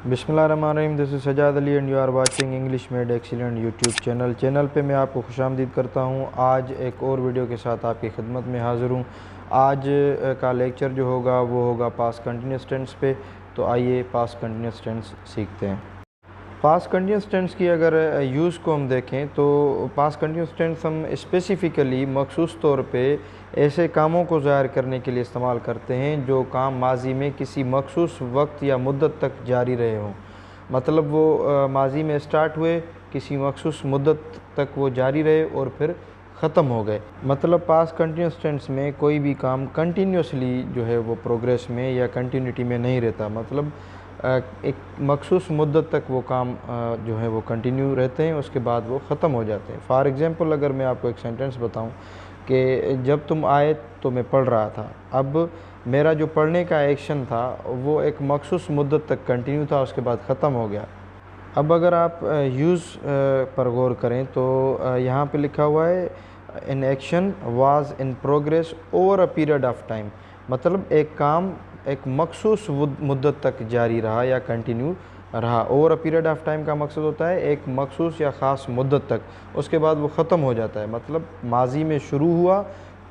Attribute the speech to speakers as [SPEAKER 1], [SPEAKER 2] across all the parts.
[SPEAKER 1] बिस्मिल्लाहिर्रहमानिर्रहीम। This is Sajjad Ali and you are watching English made excellent YouTube channel पे मैं आपको खुशामदीद करता हूँ। आज एक और वीडियो के साथ आपकी खिदमत में हाज़िर हूँ। आज का लेक्चर जो होगा वो होगा पास्ट कंटिन्यूस टेंस पे। तो आइए पास्ट कंटिन्यूस टेंस सीखते हैं। पास्ट कंटिन्यूस टेंस की अगर यूज़ को हम देखें तो पास्ट कंटिन्यूस टेंस हम स्पेसिफ़िकली मखसूस तौर पे ऐसे कामों को ज़ाहिर करने के लिए इस्तेमाल करते हैं जो काम माजी में किसी मखसूस वक्त या मुद्दत तक जारी रहे हों। मतलब वो माजी में स्टार्ट हुए, किसी मखसूस मुद्दत तक वो जारी रहे और फिर ख़त्म हो गए। मतलब पास्ट कंटिन्यूस टेंस में कोई भी काम कंटिन्यूसली जो है वो प्रोग्रेस में या कंटिन्यूटी में नहीं रहता। मतलब एक मखसूस मुद्दत तक वो काम जो है वो कंटिन्यू रहते हैं, उसके बाद वो ख़त्म हो जाते हैं। फ़ॉर एग्ज़ाम्पल अगर मैं आपको एक सेंटेंस बताऊं कि जब तुम आए तो मैं पढ़ रहा था। अब मेरा जो पढ़ने का एक्शन था वो एक मखसूस मुद्दत तक कंटिन्यू था, उसके बाद ख़त्म हो गया। अब अगर आप यूज़ पर गौर करें तो यहाँ पे लिखा हुआ है in action was in progress over a period of time. मतलब एक काम एक मखसूस मुद्दत तक जारी रहा या कंटिन्यू रहा। Over a period of time का मकसद होता है एक मखसूस या ख़ास मुद्दत तक, उसके बाद वो ख़त्म हो जाता है। मतलब माजी में शुरू हुआ,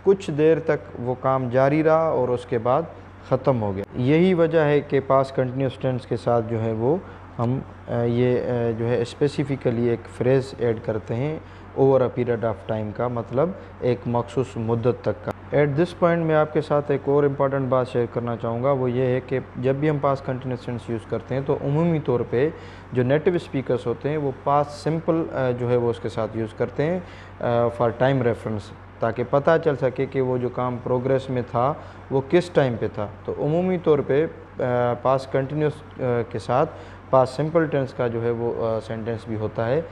[SPEAKER 1] कुछ देर तक वो काम जारी रहा और उसके बाद ख़त्म हो गया। यही वजह है कि पास्ट कंटिन्यूस टेंस के साथ जो है वो हम ये जो है स्पेसिफ़िकली एक फ्रेज़ ऐड करते हैं over a period of time का, मतलब एक मखसूस मुद्दत तक का। एट दिस पॉइंट मैं आपके साथ एक और इम्पॉर्टेंट बात शेयर करना चाहूँगा, वो ये है कि जब भी हम पास्ट कंटिन्यूस टेंस यूज़ करते हैं तो उमूमी तौर पे जो नेटिव स्पीकर्स होते हैं वो पास्ट सिंपल जो है वो उसके साथ यूज़ करते हैं फॉर टाइम रेफरेंस, ताकि पता चल सके कि वो जो काम प्रोग्रेस में था वो किस टाइम पे था। तो उमूमी तौर पे पास्ट कंटिन्यूस के साथ पास्ट सिंपल टेंस का जो है वो सेंटेंस भी होता है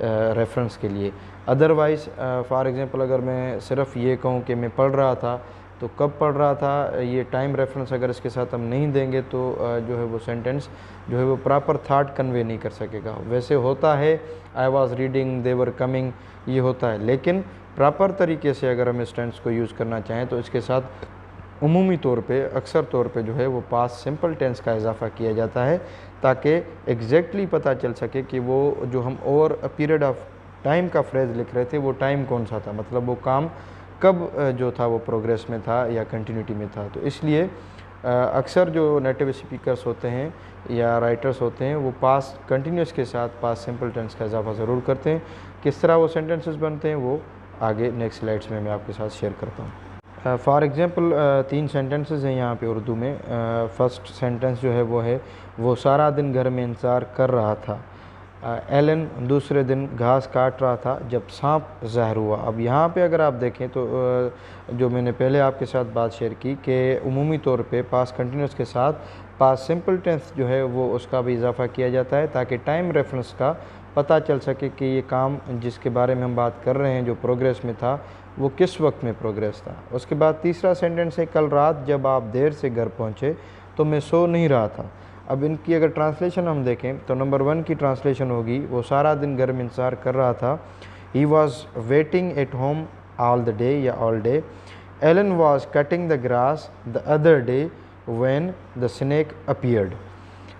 [SPEAKER 1] रेफरेंस के लिए। अदरवाइज़ फॉर एग्ज़ाम्पल अगर मैं सिर्फ ये कहूँ कि मैं पढ़ रहा था, तो कब पढ़ रहा था ये टाइम रेफरेंस अगर इसके साथ हम नहीं देंगे तो जो है वो सेंटेंस जो है वो प्रॉपर थाट कन्वे नहीं कर सकेगा। वैसे होता है I was reading, they were coming, ये होता है, लेकिन प्रॉपर तरीके से अगर हम इस टेंस को यूज़ करना चाहें तो इसके साथ उमूमी तौर पे अक्सर तौर पे जो है वो पास्ट सिंपल टेंस का इजाफा किया जाता है, ताकि एग्जैक्टली पता चल सके कि वो जो हम over a period of time का फ्रेज़ लिख रहे थे वो टाइम कौन सा था, मतलब वो काम कब जो था वो प्रोग्रेस में था या कंटिन्यूटी में था। तो इसलिए अक्सर जो नेटिव स्पीकर्स होते हैं या राइटर्स होते हैं वो पास्ट कंटिन्यूस के साथ पास्ट सिंपल टेंस का इजाफा ज़रूर करते हैं। किस तरह वो सेंटेंसेस बनते हैं वो आगे नेक्स्ट स्लाइड्स में मैं आपके साथ शेयर करता हूँ। फॉर एग्ज़ाम्पल 3 सेंटेंसेस हैं यहाँ पे उर्दू में। फ़र्स्ट सेंटेंस जो है वो सारा दिन घर में इंतज़ार कर रहा था। एलन दूसरे दिन घास काट रहा था जब सांप ज़ाहिर हुआ। अब यहाँ पे अगर आप देखें तो जो मैंने पहले आपके साथ बात शेयर की कि उमूमी तौर पे पास्ट कंटिन्यूस के साथ पास्ट सिंपल टेंस जो है वो उसका भी इजाफा किया जाता है, ताकि टाइम रेफरेंस का पता चल सके कि ये काम जिसके बारे में हम बात कर रहे हैं जो प्रोग्रेस में था वो किस वक्त में प्रोग्रेस था। उसके बाद तीसरा सेंटेंस है कल रात जब आप देर से घर पहुँचे तो मैं सो नहीं रहा था। अब इनकी अगर ट्रांसलेशन हम देखें तो नंबर 1 की ट्रांसलेशन होगी वो सारा दिन घर में इंतज़ार कर रहा था। He was waiting at home all the day या all day. Alan was cutting the grass the other day when the snake appeared.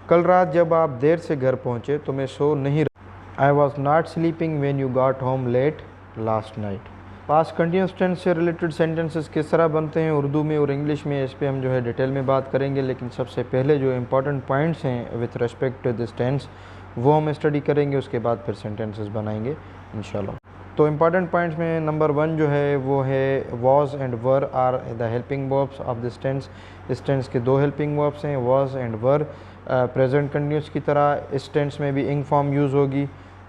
[SPEAKER 1] कल रात जब आप देर से घर पहुँचे तो मैं सो नहीं रहा। I was not sleeping when you got home late last night. Past continuous tense से रिलेटेड सेंटेंसेस किस तरह बनते हैं उर्दू में और इंग्लिश में, इस पे हम जो है डिटेल में बात करेंगे, लेकिन सबसे पहले जो इम्पॉर्टेंट पॉइंट्स हैं with respect to this tense वो हम स्टडी करेंगे, उसके बाद फिर सेंटेंसेस बनाएंगे इंशाल्लाह। तो इम्पॉर्टेंट पॉइंट्स में नंबर 1 जो है वो है was and were are the helping verbs of this tense. इस टेंस के 2 हेल्पिंग वर्ब्स हैं, was and were. Present continuous की तरह इस टेंस में भी इंग फॉर्म यूज़ होगी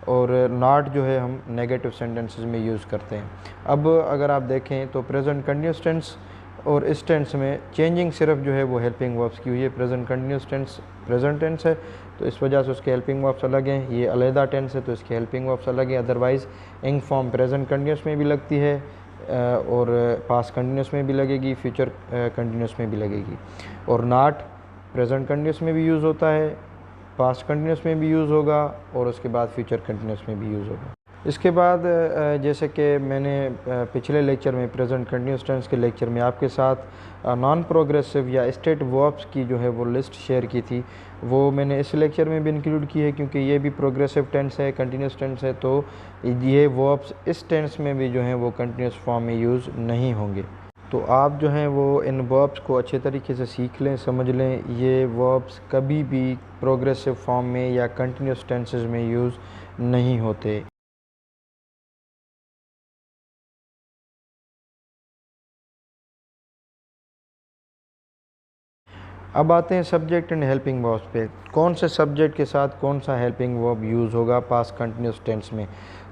[SPEAKER 1] और नॉट जो है हम नेगेटिव सेंटेंसेस में यूज़ करते हैं। अब अगर आप देखें तो प्रेजेंट कंटिन्यूस टेंस और इस टेंस में चेंजिंग सिर्फ जो है वो हेल्पिंग वर्ब्स की हुई है। Present continuous tense present tense है तो इस वजह से उसके हेल्पिंग वर्ब्स अलग हैं, ये अलहदा टेंस है तो इसके हेल्पिंग वर्ब्स अलग हैं। अदरवाइज़ इंग फॉर्म प्रेजेंट कंटिन्यूस में भी लगती है और पास्ट कंटिन्यूस में भी लगेगी, फ्यूचर कंटिन्यूस में भी लगेगी। और नॉट प्रेजेंट कंटिन्यूस में भी यूज़ होता है, पास्ट कंटिन्यूस में भी यूज़ होगा और उसके बाद फ्यूचर कंटिन्यूस में भी यूज़ होगा। इसके बाद जैसे कि मैंने पिछले लेक्चर में प्रेजेंट कंटिन्यूस टेंस के लेक्चर में आपके साथ नॉन प्रोग्रेसिव या स्टेट वर्ब्स की जो है वो लिस्ट शेयर की थी, वो मैंने इस लेक्चर में भी इंक्लूड की है क्योंकि ये भी प्रोग्रेसिव टेंस है, कंटिन्यूस टेंस है, तो ये वर्ब्स इस टेंस में भी जो है वो कंटिन्यूस फॉर्म में यूज़ नहीं होंगे। तो आप जो हैं वो इन वर्ब्स को अच्छे तरीके से सीख लें, समझ लें। ये वर्ब्स कभी भी प्रोग्रेसिव फॉर्म में या कंटिन्यूस टेंसेस में यूज़ नहीं होते। अब आते हैं सब्जेक्ट एंड हेल्पिंग वर्ब्स पे। कौन से सब्जेक्ट के साथ कौन सा हेल्पिंग वर्ब यूज़ होगा पास्ट कंटिन्यूस टेंस में।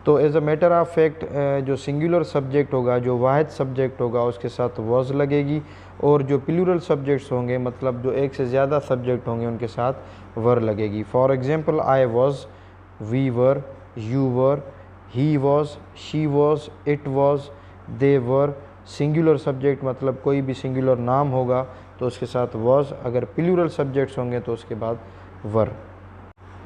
[SPEAKER 1] तो as a matter of fact जो सिंगुलर सब्जेक्ट होगा, जो वाहिद सब्जेक्ट होगा, उसके साथ वॉज लगेगी, और जो प्लूरल सब्जेक्ट्स होंगे, मतलब जो एक से ज़्यादा सब्जेक्ट होंगे, उनके साथ वर लगेगी। For example, I was, we were, you were, he was, she was, it was, they were. Singular subject मतलब कोई भी सिंगुलर नाम होगा तो उसके साथ वॉज, अगर प्लूरल सब्जेक्ट्स होंगे तो उसके बाद वर।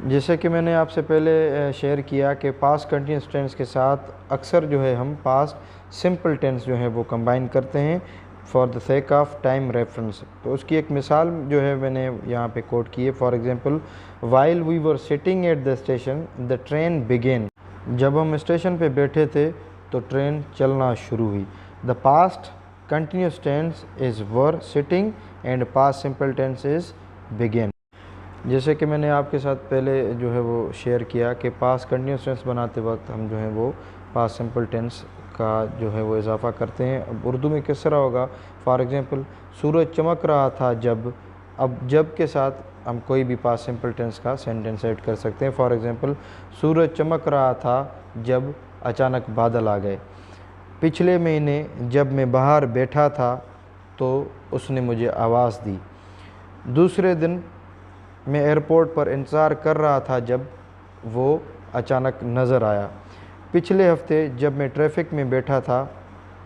[SPEAKER 1] जैसे कि मैंने आपसे पहले शेयर किया कि पास्ट कंटिन्यूस टेंस के साथ अक्सर जो है हम पास्ट सिंपल टेंस जो है वो कंबाइन करते हैं for the sake of time reference. तो उसकी एक मिसाल जो है मैंने यहाँ पे कोट की है। For example, while we were sitting at the station the train began. जब हम स्टेशन पे बैठे थे तो ट्रेन चलना शुरू हुई। The past continuous tense is were sitting and past simple tense is began. जैसे कि मैंने आपके साथ पहले जो है वो शेयर किया कि पास्ट कंटिन्यूस टेंस बनाते वक्त हम जो है वो पास्ट सिंपल टेंस का जो है वो इजाफा करते हैं। अब उर्दू में किस तरह होगा। फॉर एग्ज़ाम्पल, सूरज चमक रहा था जब। अब जब के साथ हम कोई भी पास्ट सिंपल टेंस का सेंटेंस ऐड कर सकते हैं। फॉर एग्ज़ाम्पल, सूरज चमक रहा था जब अचानक बादल आ गए। पिछले महीने जब मैं बाहर बैठा था तो उसने मुझे आवाज़ दी। दूसरे दिन मैं एयरपोर्ट पर इंतज़ार कर रहा था जब वो अचानक नज़र आया। पिछले हफ्ते जब मैं ट्रैफिक में बैठा था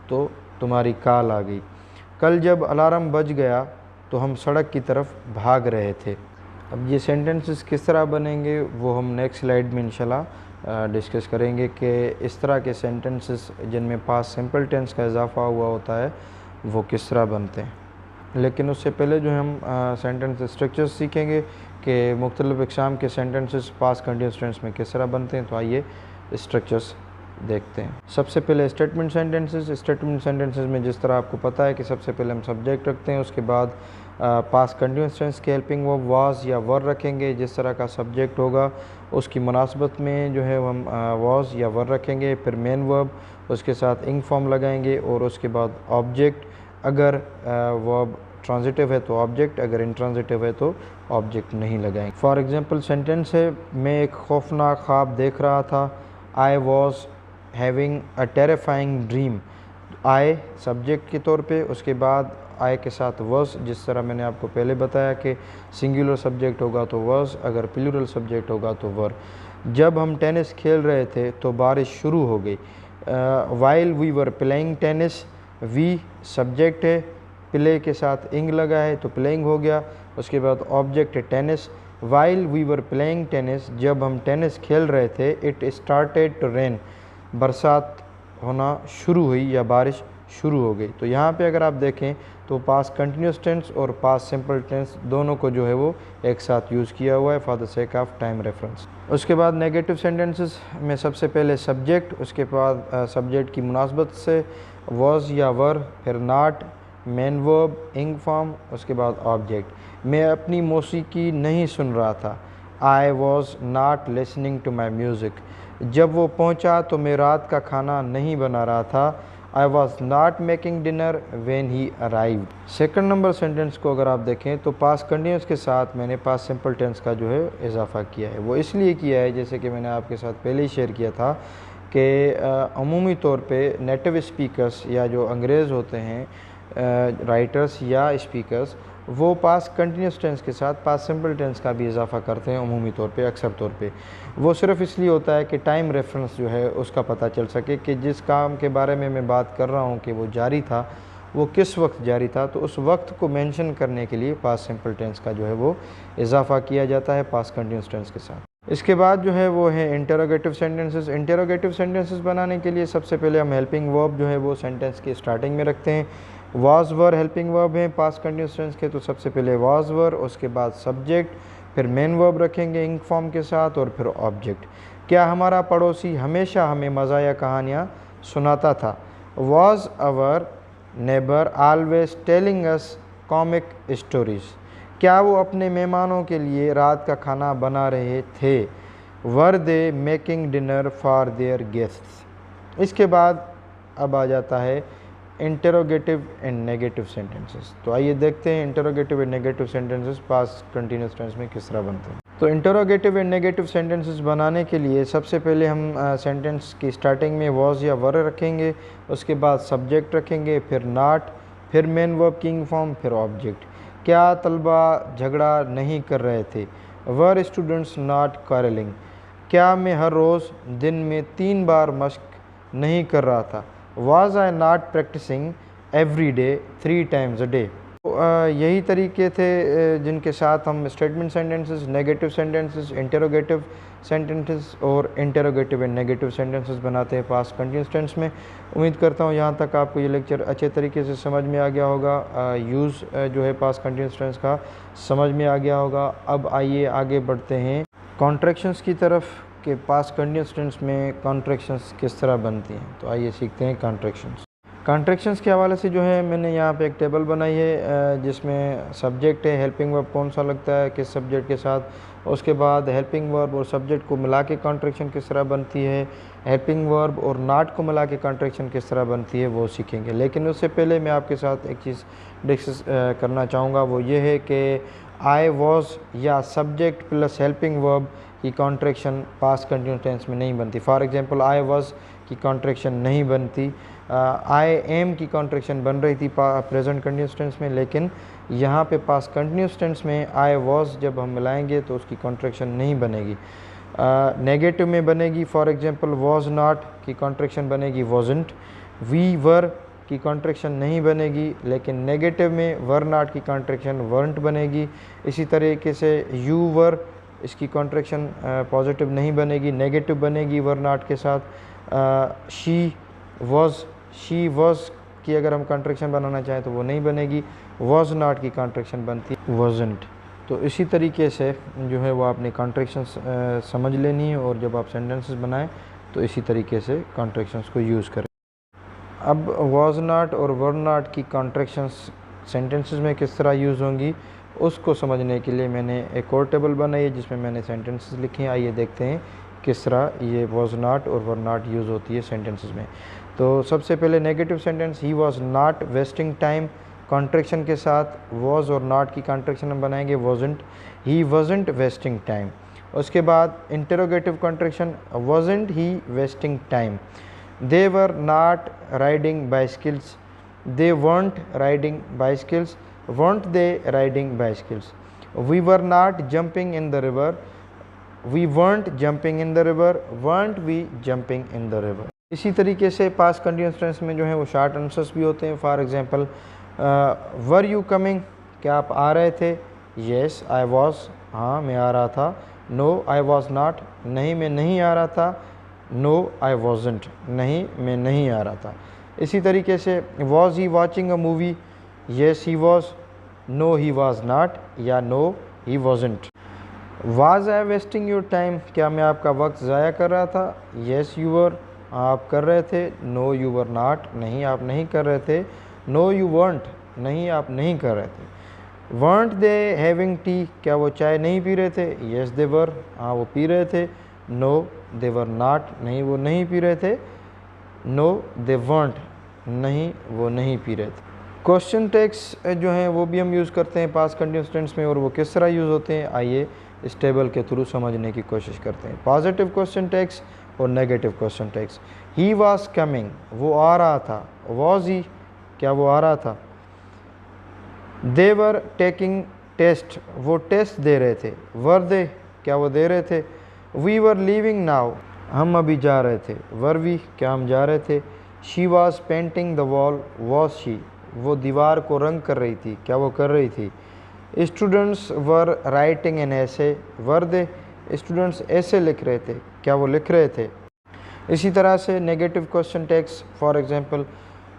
[SPEAKER 1] तो तुम्हारी कॉल आ गई। कल जब अलार्म बज गया तो हम सड़क की तरफ भाग रहे थे। अब ये सेंटेंसेस किस तरह बनेंगे वो हम नेक्स्ट स्लाइड में इंशाल्लाह डिस्कस करेंगे कि इस तरह के सेंटेंसेस जिनमें पास्ट सिंपल टेंस का इजाफा हुआ होता है वो किस तरह बनते हैं। लेकिन उससे पहले जो हम सेंटेंस स्ट्रक्चर्स सीखेंगे कि मुख्तलिफ़ इक़साम के सेंटेंसेस पास्ट कंटिन्यूस टेंस में किस तरह बनते हैं। तो आइए स्ट्रक्चर्स देखते हैं। सबसे पहले स्टेटमेंट सेंटेंसेस। स्टेटमेंट सेंटेंसेस में जिस तरह आपको पता है कि सबसे पहले हम सब्जेक्ट रखते हैं, उसके बाद पास्ट कंटिन्यूस टेंस के हेल्पिंग वर्ब वाज या वर रखेंगे। जिस तरह का सब्जेक्ट होगा उसकी मुनासबत में जो है हम वाज या वर रखेंगे। फिर मेन वर्ब, उसके साथ इंग फॉर्म लगाएंगे, और उसके बाद ऑब्जेक्ट। अगर वर्ब ट्रांजिटिव है तो ऑब्जेक्ट, अगर इंट्रांजिटिव है तो ऑब्जेक्ट नहीं लगाएंगे। फॉर एग्जांपल सेंटेंस है, मैं एक खौफनाक ख्वाब देख रहा था। I was having a terrifying dream. I subject के तौर पे, उसके बाद आई के साथ वॉज। जिस तरह मैंने आपको पहले बताया कि सिंगुलर सब्जेक्ट होगा तो वॉज, अगर प्लूरल सब्जेक्ट होगा तो वर। जब हम टेनिस खेल रहे थे तो बारिश शुरू हो गई। While we were playing tennis, we subject है, प्ले के साथ इंग लगा है तो प्लेइंग हो गया। उसके बाद ऑब्जेक्ट है tennis. While we were playing tennis, जब हम टेनिस खेल रहे थे, इट स्टार्टेड टू रेन, बरसात होना शुरू हुई या बारिश शुरू हो गई। तो यहाँ पे अगर आप देखें तो पास्ट कंटिन्यूस टेंस और पास्ट सिंपल टेंस दोनों को जो है वो एक साथ यूज़ किया हुआ है for the sake of time reference. उसके बाद नेगेटिव सेंटेंसेस में सबसे पहले सब्जेक्ट, उसके बाद सब्जेक्ट की मुनासबत से वॉज या वर, फिर नॉट, मेन वर्ब, इंग फॉर्म, उसके बाद ऑब्जेक्ट। मैं अपनी मौसीकी नहीं सुन रहा था। I was not listening to my music. जब वो पहुंचा तो मैं रात का खाना नहीं बना रहा था। I was not making dinner when he arrived. Second number sentence को अगर आप देखें तो पास्ट कंटिन्यूस के साथ मैंने पास्ट सिंपल टेंस का जो है इजाफा किया है। वो इसलिए किया है, जैसे कि मैंने आपके साथ पहले ही शेयर किया था कि अमूमी तौर पे नेटिव स्पीकर्स या जो अंग्रेज़ होते हैं, राइटर्स या स्पीकर्स, वो पास्ट कंटिन्यूस टेंस के साथ पास्ट सिंपल टेंस का भी इजाफा करते हैं अमूमी तौर पे, अक्सर तौर पे। वो सिर्फ इसलिए होता है कि टाइम रेफरेंस जो है उसका पता चल सके कि जिस काम के बारे में मैं बात कर रहा हूँ कि वो जारी था, वो किस वक्त जारी था, तो उस वक्त को मेंशन करने के लिए पास्ट सिंपल टेंस का जो है वो इजाफा किया जाता है पास्ट कंटिन्यूस टेंस के साथ। इसके बाद जो है वो है इंटरोगेटिव सेंटेंसेस। इंटरोगेटिव सेंटेंसेस बनाने के लिए सबसे पहले हम हेल्पिंग वर्ब जो है वो सेंटेंस की स्टार्टिंग में रखते हैं। वाज वर हेल्पिंग वर्ब है पास्ट कंटिन्यूअस टेंस के, तो सबसे पहले वाज वर, उसके बाद सब्जेक्ट, फिर मेन वर्ब रखेंगे इंक फॉर्म के साथ और फिर ऑब्जेक्ट। क्या हमारा पड़ोसी हमेशा हमें मज़ाया कहानियाँ सुनाता था? Was our neighbour always telling us comic stories? क्या वो अपने मेहमानों के लिए रात का खाना बना रहे थे? Were they making dinner for their guests? इसके बाद अब आ जाता है इंटरोगेटिव एंड नेगेटिव सेंटेंसेस। तो आइए देखते हैं interrogative and negative sentences past continuous tense में किस तरह बनते हैं। तो इंटरोगेटिव एंड नेगेटिव सेंटेंसेस बनाने के लिए सबसे पहले हम सेंटेंस की स्टार्टिंग में वॉज या वर रखेंगे, उसके बाद सब्जेक्ट रखेंगे, फिर नॉट, फिर मेन वर्ब किंग फॉर्म, फिर ऑब्जेक्ट। क्या तलबा झगड़ा नहीं कर रहे थे? वर स्टूडेंट्स नॉट क्वारलिंग? क्या मैं हर रोज़ दिन में 3 बार मशक नहीं कर रहा था? Was I not practicing every day 3 times a day? यही तरीके थे जिनके साथ हम statement sentences, negative sentences, interrogative sentences और इंटरोगेटिव एंड नेगेटिव सेंटेंसेस बनाते हैं पास्ट कंटिन्यूअस टेंस में। उम्मीद करता हूँ यहाँ तक आपको ये लेक्चर अच्छे तरीके से समझ में आ गया होगा, यूज़ जो है पास्ट कंटिन्यूअस टेंस का समझ में आ गया होगा। अब आइए आगे बढ़ते हैं कॉन्ट्रैक्शंस की तरफ कि पास्ट कंटिन्यूअस टेंस में कॉन्ट्रैक्शंस किस तरह बनती हैं। तो आइए सीखते हैं कॉन्ट्रैक्शंस। कॉन्ट्रैक्शंस के हवाले से जो है मैंने यहाँ पे एक टेबल बनाई है जिसमें सब्जेक्ट है, हेल्पिंग वर्ब कौन सा लगता है किस सब्जेक्ट के साथ, उसके बाद हेल्पिंग वर्ब और सब्जेक्ट को मिला के कॉन्ट्रैक्शन किस तरह बनती है, हेल्पिंग वर्ब और नॉट को मिला के कॉन्ट्रैक्शन किस तरह बनती है वो सीखेंगे। लेकिन उससे पहले मैं आपके साथ एक चीज़ डिस्कस करना चाहूँगा, वो ये है कि आई वॉज या सब्जेक्ट प्लस हेल्पिंग वर्ब की कॉन्ट्रैक्शन पास्ट कंटिन्यूअस टेंस में नहीं बनती। फॉर एग्जांपल आई वाज की कॉन्ट्रैक्शन नहीं बनती, आई एम की कॉन्ट्रैक्शन बन रही थी प्रेजेंट कंटिन्यूअस टेंस में, लेकिन यहाँ पे पास्ट कंटिन्यूअस टेंस में आई वाज जब हम मिलाएंगे तो उसकी कॉन्ट्रैक्शन नहीं बनेगी, नेगेटिव में बनेगी। फॉर एग्जांपल वाज नॉट की कॉन्ट्रैक्शन बनेगी वाजंट, वी वर की कॉन्ट्रैक्शन नहीं बनेगी, लेकिन नेगेटिव में वर नॉट की कॉन्ट्रैक्शन वरंट बनेगी। इसी तरीके से यू वर इसकी कॉन्ट्रैक्शन पॉजिटिव नहीं बनेगी, नेगेटिव बनेगी वर नॉट के साथ। शी वॉज की अगर हम कॉन्ट्रैक्शन बनाना चाहें तो वो नहीं बनेगी, वॉज नॉट की कॉन्ट्रैक्शन बनती वॉजंट। तो इसी तरीके से जो है वो आपने कॉन्ट्रैक्शंस समझ लेनी है और जब आप सेंटेंसेस बनाएं तो इसी तरीके से कॉन्ट्रैक्शंस को यूज़ करें। अब वॉज नॉट और वर नॉट की कॉन्ट्रैक्शंस सेंटेंसेस में किस तरह यूज़ होंगी उसको समझने के लिए मैंने एक और टेबल बनाई है जिसमें मैंने सेंटेंसेस लिखे हैं। आइए देखते हैं किस तरह ये वॉज नॉट और वर नॉट यूज़ होती है सेंटेंसेस में। तो सबसे पहले negative sentence, he was not wasting time, contraction के साथ वॉज और नॉट की कॉन्ट्रैक्शन हम बनाएंगे वॉजंट, ही वॉजंट वेस्टिंग टाइम। उसके बाद interrogative contraction, wasn't he wasting time. They were not riding bicycles, they weren't riding bicycles, weren't they riding bicycles? We were not jumping in the river, we weren't jumping in the river, weren't we jumping in the river? इसी तरीके से past continuous tense में जो है वो short answers भी होते हैं। For example were you coming, क्या आप आ रहे थे? येस आई वॉज, हाँ मैं आ रहा था। नो आई वॉज नॉट, नहीं मैं नहीं आ रहा था। नो आई वॉजंट, नहीं मैं नहीं आ रहा था। इसी तरीके से was he watching a movie, yes he was, no he was not या no he wasn't. Was I wasting your time, क्या मैं आपका वक्त ज़ाया कर रहा था? येस यू वर, आप कर रहे थे। नो यू वर नॉट, नहीं आप नहीं कर रहे थे। नो यू वॉन्ट, नहीं आप नहीं कर रहे थे। वॉन्ट दे हैविंग टी, क्या वो चाय नहीं पी रहे थे? येस दे वर, हाँ वो पी रहे थे। नो दे वर नॉट, नहीं वो नहीं पी रहे थे। नो दे वॉन्ट, नहीं वो नहीं पी रहे थे। क्वेश्चन टैग्स जो हैं वो भी हम यूज़ करते हैं पास्ट कंटिन्यूअस टेंस में, और वो किस तरह यूज़ होते हैं आइए इस टेबल के थ्रू समझने की कोशिश करते हैं। पॉजिटिव क्वेश्चन टैग्स और negative question tags. He was coming, वो आ रहा था। वॉज ही, क्या वो आ रहा था। दे वर टेकिंग टेस्ट, वो टेस्ट दे रहे थे। वर दे, क्या वो दे रहे थे। वी वर लीविंग नाउ, हम अभी जा रहे थे। वर वी, क्या हम जा रहे थे। She was painting the wall, was she, वो दीवार को रंग कर रही थी। क्या वो कर रही थी। स्टूडेंट्स वर राइटिंग एन ऐसे। वर दे, स्टूडेंट्स ऐसे लिख रहे थे, क्या वो लिख रहे थे? इसी तरह से negative question text, for example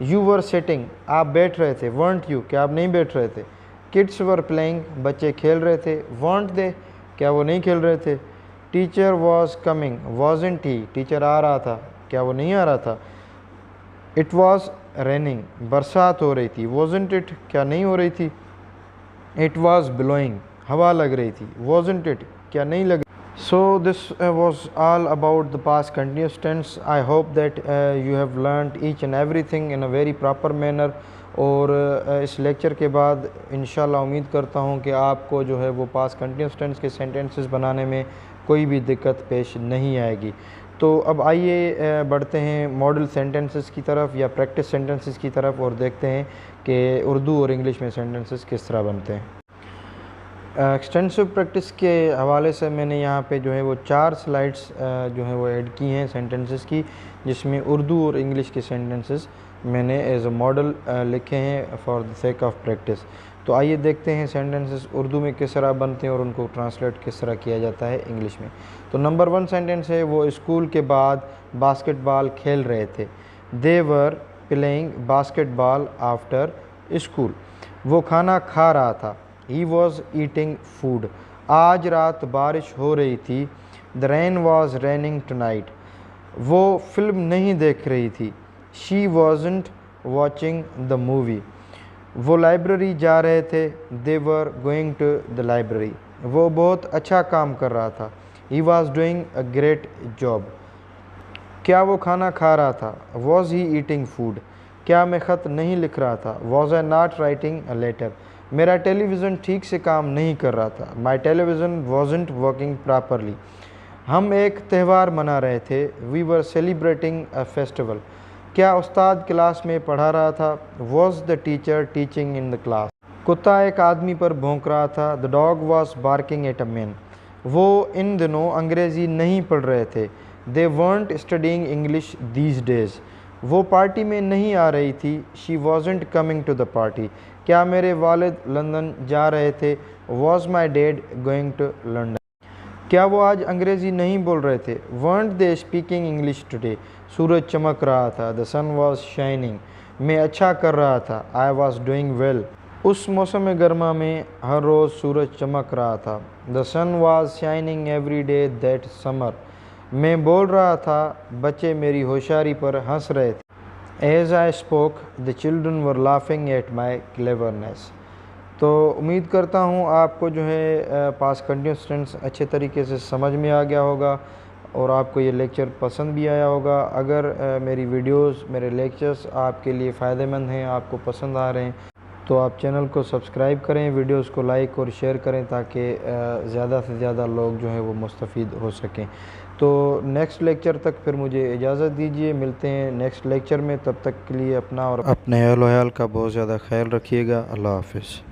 [SPEAKER 1] you were sitting, आप बैठ रहे थे, वॉन्ट यू, क्या आप नहीं बैठ रहे थे? किड्स वर प्लेइंग, बच्चे खेल रहे थे, वॉन्ट दे, क्या वो नहीं खेल रहे थे? Teacher was coming, wasn't he, teacher आ रहा था, क्या वो नहीं आ रहा था? इट वॉज रेनिंग, बरसात हो रही थी, वॉजंट इट, क्या नहीं हो रही थी? इट वॉज ब्लोइंग, हवा लग रही थी, वॉजंट इट, क्या नहीं लग? So this was all about the past continuous tense. I hope that you have learned each and everything in a very proper manner. और इस लेक्चर के बाद इंशाल्लाह उम्मीद करता हूँ कि आपको जो है वो पास्ट कंटिन्यूस टेंस के सेंटेंसेस बनाने में कोई भी दिक्कत पेश नहीं आएगी। तो अब आइए बढ़ते हैं मॉडल सेंटेंसेस की तरफ या प्रैक्टिस सेंटेंसेस की तरफ और देखते हैं कि उर्दू और इंग्लिश में सेंटेंसेस किस तरह बनते हैं। एक्सटेंसिव प्रैक्टिस के हवाले से मैंने यहाँ पे जो है वो 4 स्लाइड्स जो है वो ऐड की हैं सेंटेंसेस की, जिसमें उर्दू और इंग्लिश के सेंटेंसेस मैंने एज अ मॉडल लिखे हैं for the sake of practice. तो आइए देखते हैं सेंटेंसेस उर्दू में किस तरह बनते हैं और उनको ट्रांसलेट किस तरह किया जाता है इंग्लिश में। तो नंबर 1 सेंटेंस है, वो स्कूल के बाद बास्केटबॉल खेल रहे थे। They were playing basketball after school, वो खाना खा रहा था। He was eating food, आज रात बारिश हो रही थी। The rain was raining tonight, वो फिल्म नहीं देख रही थी। She wasn't watching the movie, वो लाइब्रेरी जा रहे थे। They were going to the library, वो बहुत अच्छा काम कर रहा था। He was doing a great job, क्या वो खाना खा रहा था? Was he eating food, क्या मैं ख़त नहीं लिख रहा था? Was I not writing a letter, मेरा टेलीविज़न ठीक से काम नहीं कर रहा था। My television wasn't working properly, हम एक त्यौहार मना रहे थे। We were celebrating a festival, क्या उस्ताद क्लास में पढ़ा रहा था? Was the teacher teaching in the class, कुत्ता एक आदमी पर भौंक रहा था। The dog was barking at a man, वो इन दिनों अंग्रेज़ी नहीं पढ़ रहे थे। They weren't studying English these days, वो पार्टी में नहीं आ रही थी। She wasn't coming to the party, क्या मेरे वालिद लंदन जा रहे थे? Was my dad going to London, क्या वो आज अंग्रेज़ी नहीं बोल रहे थे? Weren't they speaking English today, सूरज चमक रहा था। द सन वॉज शाइनिंग, मैं अच्छा कर रहा था। आई वॉज डूइंग वेल, उस मौसम गर्मा में हर रोज़ सूरज चमक रहा था। The sun was shining every day that summer, मैं बोल रहा था, बच्चे मेरी होशियारी पर हंस रहे थे। As I spoke the children were laughing at my cleverness. तो उम्मीद करता हूँ आपको जो है पास्ट कंटिन्यूस टेंस अच्छे तरीके से समझ में आ गया होगा और आपको ये लेक्चर पसंद भी आया होगा। अगर मेरी वीडियोस, मेरे लेक्चर्स आपके लिए फ़ायदेमंद हैं, आपको पसंद आ रहे हैं, तो आप चैनल को सब्सक्राइब करें, वीडियोस को लाइक और शेयर करें ताकि ज़्यादा से ज़्यादा लोग जो है वो मुस्तफ़ीद हो सकें। तो नेक्स्ट लेक्चर तक फिर मुझे इजाज़त दीजिए, मिलते हैं नेक्स्ट लेक्चर में। तब तक के लिए अपना और अपने अहल व अयाल का बहुत ज़्यादा ख्याल रखिएगा। अल्लाह हाफ़िज़।